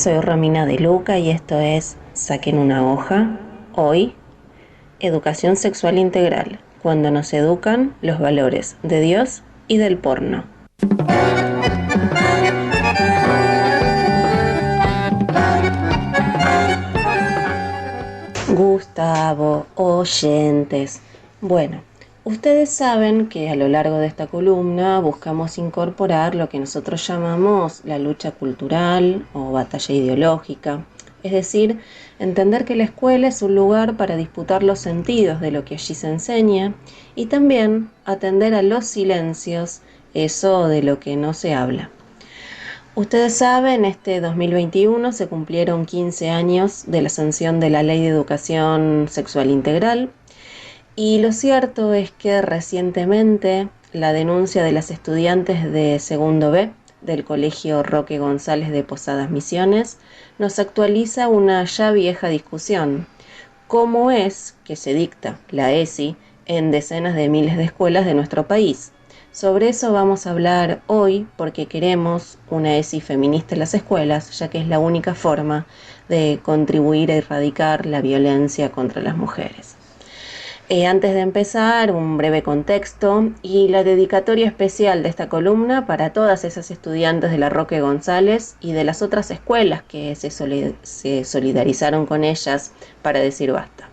Soy Romina de Luca y esto es Saquen una hoja. Hoy, educación sexual integral, cuando nos educan los valores de Dios y del porno. Gustavo, oyentes. Bueno, ustedes saben que a lo largo de esta columna buscamos incorporar lo que nosotros llamamos la lucha cultural o batalla ideológica. Es decir, entender que la escuela es un lugar para disputar los sentidos de lo que allí se enseña y también atender a los silencios, eso de lo que no se habla. Ustedes saben, este 2021 se cumplieron 15 años de la sanción de la Ley de Educación Sexual Integral y lo cierto es que recientemente la denuncia de las estudiantes de segundo B del Colegio Roque González de Posadas Misiones nos actualiza una ya vieja discusión. ¿Cómo es que se dicta la ESI en decenas de miles de escuelas de nuestro país? Sobre eso vamos a hablar hoy porque queremos una ESI feminista en las escuelas, ya que es la única forma de contribuir a erradicar la violencia contra las mujeres. Antes de empezar, un breve contexto y la dedicatoria especial de esta columna para todas esas estudiantes de la Roque González y de las otras escuelas que se solidarizaron con ellas para decir basta.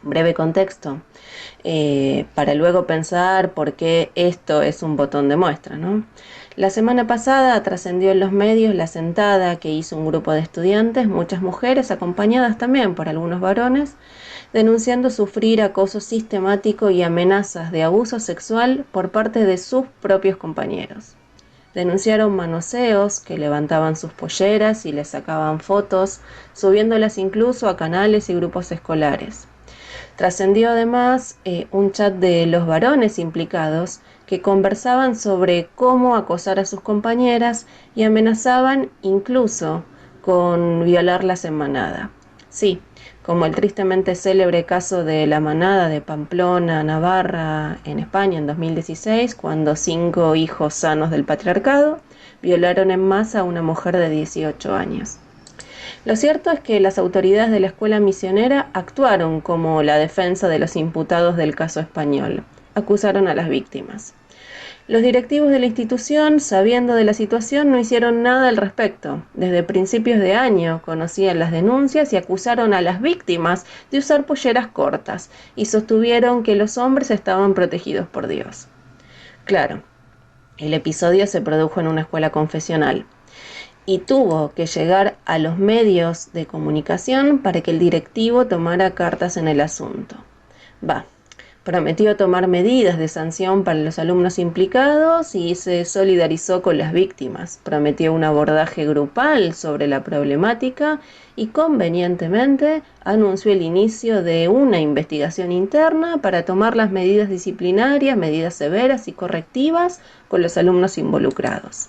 Breve contexto, para luego pensar por qué esto es un botón de muestra, ¿no? La semana pasada trascendió en los medios la sentada que hizo un grupo de estudiantes, muchas mujeres acompañadas también por algunos varones, denunciando sufrir acoso sistemático y amenazas de abuso sexual por parte de sus propios compañeros. Denunciaron manoseos que levantaban sus polleras y les sacaban fotos, subiéndolas incluso a canales y grupos escolares. Trascendió además un chat de los varones implicados que conversaban sobre cómo acosar a sus compañeras y amenazaban incluso con violarlas en manada. Sí, como el tristemente célebre caso de la manada de Pamplona, Navarra, en España en 2016, cuando 5 hijos sanos del patriarcado violaron en masa a una mujer de 18 años. Lo cierto es que las autoridades de la escuela misionera actuaron como la defensa de los imputados del caso español. Acusaron a las víctimas. Los directivos de la institución, sabiendo de la situación, no hicieron nada al respecto. Desde principios de año conocían las denuncias y acusaron a las víctimas de usar polleras cortas y sostuvieron que los hombres estaban protegidos por Dios. Claro, el episodio se produjo en una escuela confesional y tuvo que llegar a los medios de comunicación para que el directivo tomara cartas en el asunto. Prometió tomar medidas de sanción para los alumnos implicados y se solidarizó con las víctimas. Prometió un abordaje grupal sobre la problemática y convenientemente anunció el inicio de una investigación interna para tomar las medidas disciplinarias, medidas severas y correctivas con los alumnos involucrados.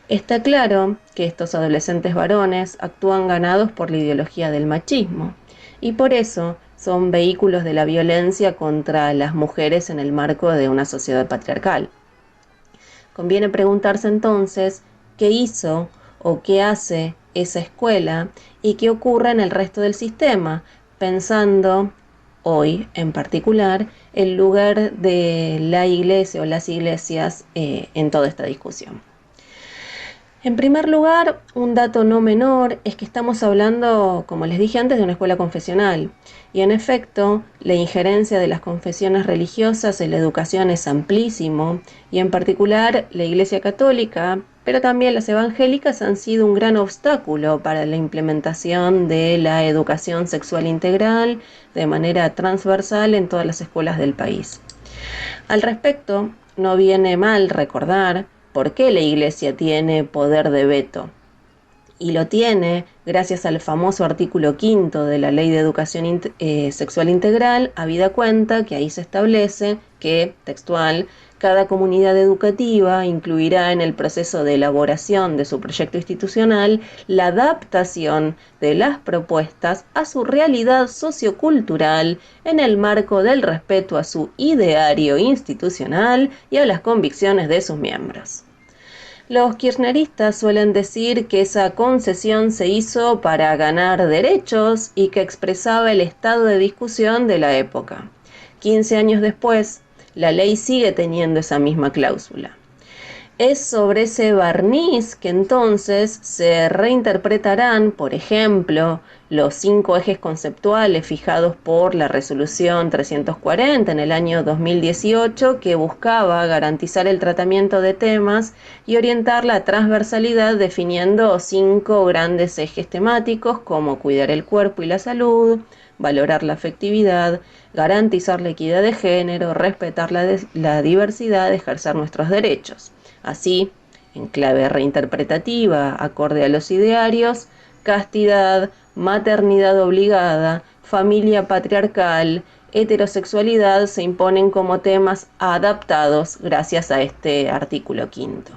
Está claro que estos adolescentes varones actúan ganados por la ideología del machismo y por eso son vehículos de la violencia contra las mujeres en el marco de una sociedad patriarcal. Conviene preguntarse entonces qué hizo o qué hace esa escuela y qué ocurre en el resto del sistema, pensando hoy en particular el lugar de la iglesia o las iglesias en toda esta discusión. En primer lugar, un dato no menor es que estamos hablando, como les dije antes, de una escuela confesional. Y en efecto, la injerencia de las confesiones religiosas en la educación es amplísimo, y en particular la Iglesia Católica, pero también las evangélicas han sido un gran obstáculo para la implementación de la educación sexual integral de manera transversal en todas las escuelas del país. Al respecto, no viene mal recordar por qué la Iglesia tiene poder de veto. Y lo tiene gracias al famoso artículo 5 de la Ley de Educación Sexual Integral, habida cuenta que ahí se establece que, textual, cada comunidad educativa incluirá en el proceso de elaboración de su proyecto institucional la adaptación de las propuestas a su realidad sociocultural en el marco del respeto a su ideario institucional y a las convicciones de sus miembros. Los kirchneristas suelen decir que esa concesión se hizo para ganar derechos y que expresaba el estado de discusión de la época. 15 años después, la ley sigue teniendo esa misma cláusula. Es sobre ese barniz que entonces se reinterpretarán, por ejemplo, los 5 ejes conceptuales fijados por la resolución 340 en el año 2018, que buscaba garantizar el tratamiento de temas y orientar la transversalidad definiendo 5 grandes ejes temáticos como cuidar el cuerpo y la salud, valorar la afectividad, garantizar la equidad de género, respetar la diversidad, ejercer nuestros derechos. Así, en clave reinterpretativa, acorde a los idearios, castidad, maternidad obligada, familia patriarcal, heterosexualidad se imponen como temas adaptados gracias a este artículo 5.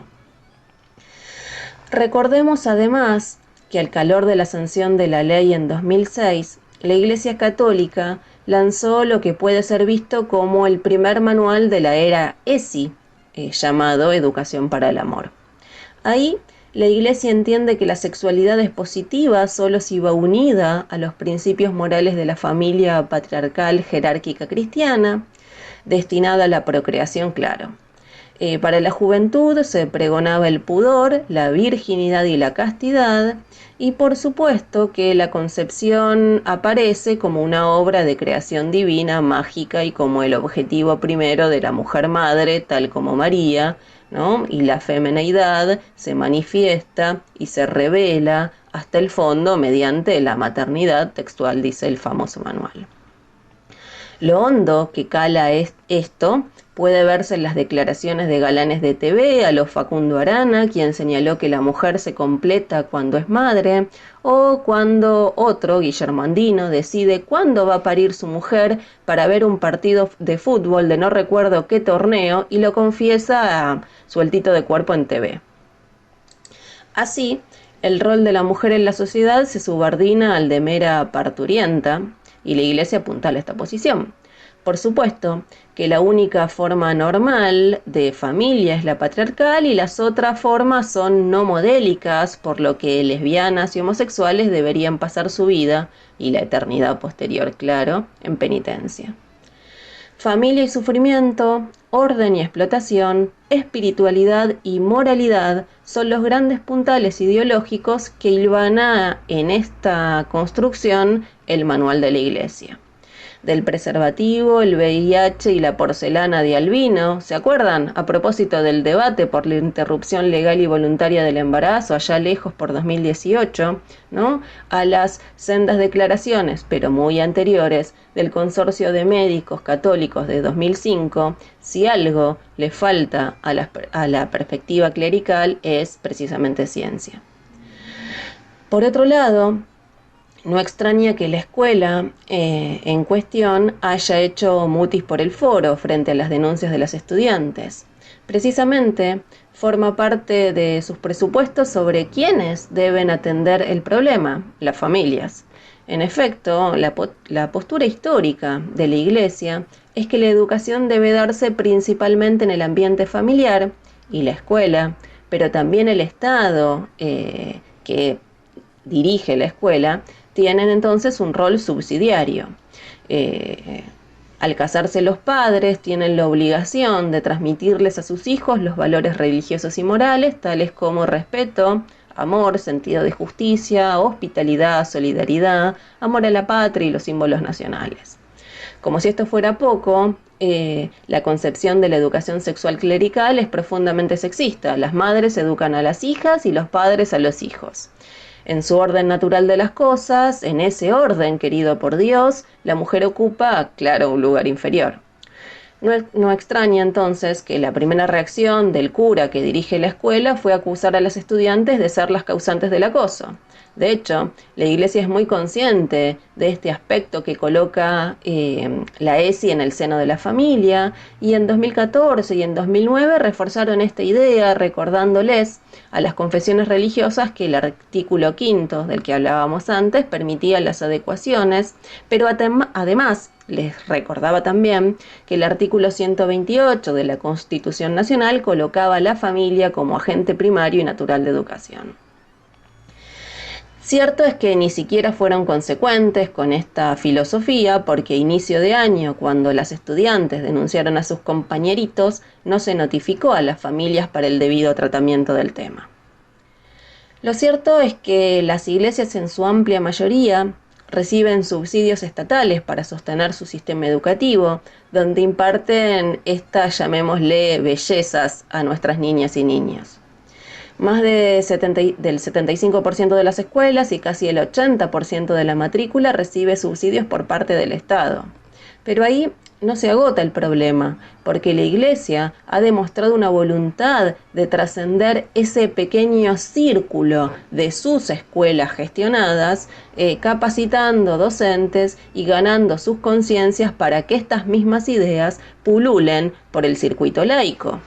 Recordemos además que al calor de la sanción de la ley en 2006, la Iglesia Católica lanzó lo que puede ser visto como el primer manual de la era ESI, llamado Educación para el Amor. Ahí, la Iglesia entiende que la sexualidad es positiva solo si va unida a los principios morales de la familia patriarcal jerárquica cristiana, destinada a la procreación, claro. Para la juventud se pregonaba el pudor, la virginidad y la castidad, y por supuesto que la concepción aparece como una obra de creación divina, mágica y como el objetivo primero de la mujer madre, tal como María, ¿no? Y la femineidad se manifiesta y se revela hasta el fondo mediante la maternidad, textual dice el famoso manual. Lo hondo que cala esto puede verse en las declaraciones de galanes de TV, a lo Facundo Arana, quien señaló que la mujer se completa cuando es madre, o cuando otro, Guillermo Andino, decide cuándo va a parir su mujer para ver un partido de fútbol de no recuerdo qué torneo y lo confiesa sueltito de cuerpo en TV. Así, el rol de la mujer en la sociedad se subordina al de mera parturienta, y la Iglesia apuntala esta posición. Por supuesto que la única forma normal de familia es la patriarcal y las otras formas son no modélicas, por lo que lesbianas y homosexuales deberían pasar su vida, y la eternidad posterior, claro, en penitencia. Familia y sufrimiento, orden y explotación, espiritualidad y moralidad son los grandes puntales ideológicos que hilvana en esta construcción el manual de la Iglesia. Del preservativo, el VIH y la porcelana de Albino, ¿se acuerdan? A propósito del debate por la interrupción legal y voluntaria del embarazo, allá lejos por 2018, ¿no? A las sendas declaraciones, pero muy anteriores, del Consorcio de Médicos Católicos de 2005, si algo le falta a la perspectiva clerical es precisamente ciencia. Por otro lado, no extraña que la escuela en cuestión haya hecho mutis por el foro frente a las denuncias de las estudiantes. Precisamente forma parte de sus presupuestos sobre quiénes deben atender el problema, las familias. En efecto, la postura histórica de la Iglesia es que la educación debe darse principalmente en el ambiente familiar y la escuela, pero también el Estado que dirige la escuela, tienen entonces un rol subsidiario. Al casarse los padres, tienen la obligación de transmitirles a sus hijos los valores religiosos y morales, tales como respeto, amor, sentido de justicia, hospitalidad, solidaridad, amor a la patria y los símbolos nacionales. Como si esto fuera poco, la concepción de la educación sexual clerical es profundamente sexista. Las madres educan a las hijas y los padres a los hijos. En su orden natural de las cosas, en ese orden querido por Dios, la mujer ocupa, claro, un lugar inferior. No extraña entonces que la primera reacción del cura que dirige la escuela fue acusar a las estudiantes de ser las causantes del acoso. De hecho, la Iglesia es muy consciente de este aspecto que coloca la ESI en el seno de la familia, y en 2014 y en 2009 reforzaron esta idea recordándoles a las confesiones religiosas que el artículo 5 del que hablábamos antes permitía las adecuaciones, pero además les recordaba también que el artículo 128 de la Constitución Nacional colocaba a la familia como agente primario y natural de educación. Cierto es que ni siquiera fueron consecuentes con esta filosofía, porque a inicio de año, cuando las estudiantes denunciaron a sus compañeritos, no se notificó a las familias para el debido tratamiento del tema. Lo cierto es que las iglesias en su amplia mayoría reciben subsidios estatales para sostener su sistema educativo, donde imparten estas, llamémosle, bellezas a nuestras niñas y niños. Más del 75% de las escuelas y casi el 80% de la matrícula recibe subsidios por parte del Estado. Pero ahí no se agota el problema, porque la Iglesia ha demostrado una voluntad de trascender ese pequeño círculo de sus escuelas gestionadas, capacitando docentes y ganando sus conciencias para que estas mismas ideas pululen por el circuito laico.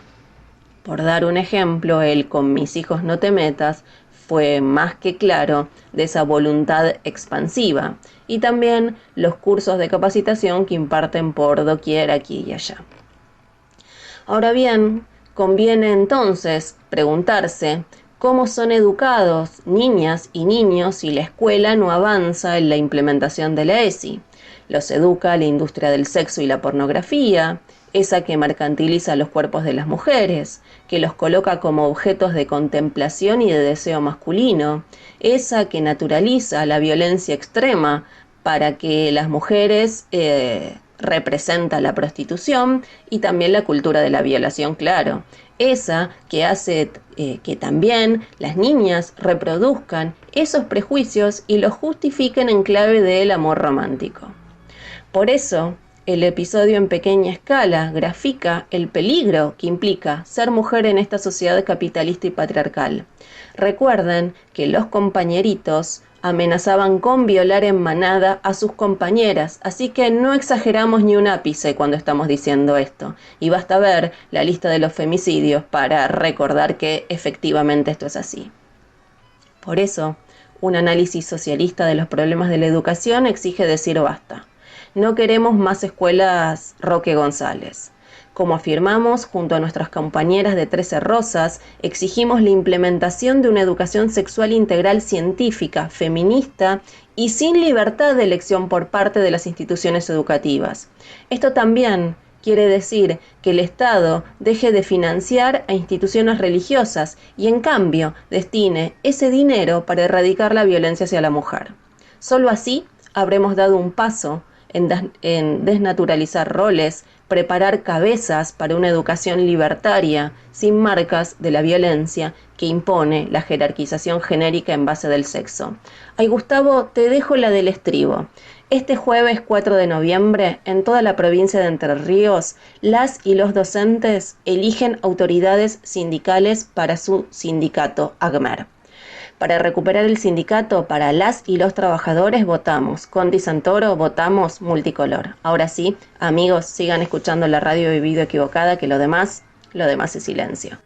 Por dar un ejemplo, el "con mis hijos no te metas" fue más que claro de esa voluntad expansiva, y también los cursos de capacitación que imparten por doquier aquí y allá. Ahora bien, conviene entonces preguntarse cómo son educados niñas y niños si la escuela no avanza en la implementación de la ESI. Los educa la industria del sexo y la pornografía, esa que mercantiliza los cuerpos de las mujeres, que los coloca como objetos de contemplación y de deseo masculino, esa que naturaliza la violencia extrema para que las mujeres representa la prostitución y también la cultura de la violación, claro. Esa que hace que también las niñas reproduzcan esos prejuicios y los justifiquen en clave del amor romántico. Por eso, el episodio en pequeña escala grafica el peligro que implica ser mujer en esta sociedad capitalista y patriarcal. Recuerden que los compañeritos amenazaban con violar en manada a sus compañeras, así que no exageramos ni un ápice cuando estamos diciendo esto, y basta ver la lista de los femicidios para recordar que efectivamente esto es así. Por eso, un análisis socialista de los problemas de la educación exige decir basta. No queremos más escuelas Roque González. Como afirmamos, junto a nuestras compañeras de 13 Rosas, exigimos la implementación de una educación sexual integral científica, feminista y sin libertad de elección por parte de las instituciones educativas. Esto también quiere decir que el Estado deje de financiar a instituciones religiosas y, en cambio, destine ese dinero para erradicar la violencia hacia la mujer. Solo así habremos dado un paso en desnaturalizar roles, preparar cabezas para una educación libertaria, sin marcas de la violencia que impone la jerarquización genérica en base del sexo. Ay, Gustavo, te dejo la del estribo. Este jueves 4 de noviembre, en toda la provincia de Entre Ríos, las y los docentes eligen autoridades sindicales para su sindicato AGMER. Para recuperar el sindicato, para las y los trabajadores, votamos. Conti Santoro, votamos multicolor. Ahora sí, amigos, sigan escuchando la radio Vivido Equivocada, que lo demás es silencio.